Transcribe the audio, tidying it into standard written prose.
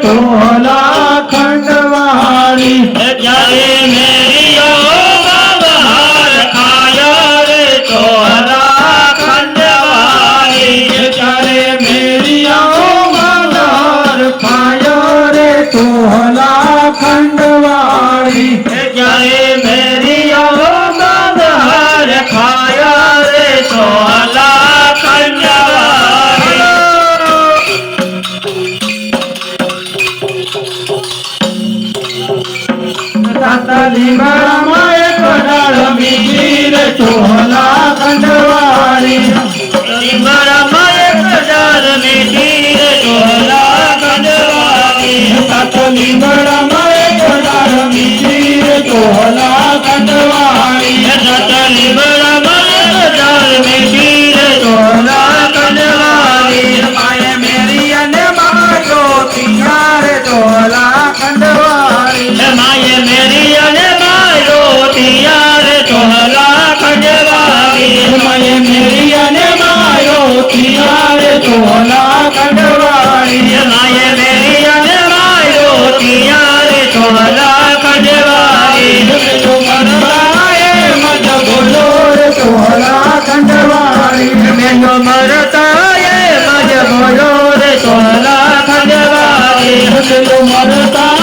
तोहला खंडवाणी जाए मेरियो बाबहार खाया रे तोहरा खंडवाणी चारे मेरिया बाबहार खाया रे तोहला खंडवाणी जाए मेरियो बाबहार खाया रे तोहरा खंडवाणी લીમડા માં એક ડાળ મીઠી રે તોહલા ખંડવાણી લીમડામાં એક ડાળ મીઠી રે તોહલા ખંડવાણી લીમડા માં એક ડાળ મીઠી રે તોહલા ખંડવાણી લીમડામાં એક ડાળ મીઠી રે તોહલા ખંડવાણી માએ મેરી અને મારો તિયારે તોહલા ખંડવાણી માએ મેરી અને મારો તિયારે તોહલા ખંડવાણી માએ મેરી અને મારો તિયારે તોહલા ખંડવાણી માએ મેરી અને મારો તિયારે તોહલા ખંડવાણી તો મરતાએ મજ બોલો રે તોહલા ખંડવાણી મેં તો મરતા એ મજ બોલો રે તોહલા ખંડવાણી તો મરતા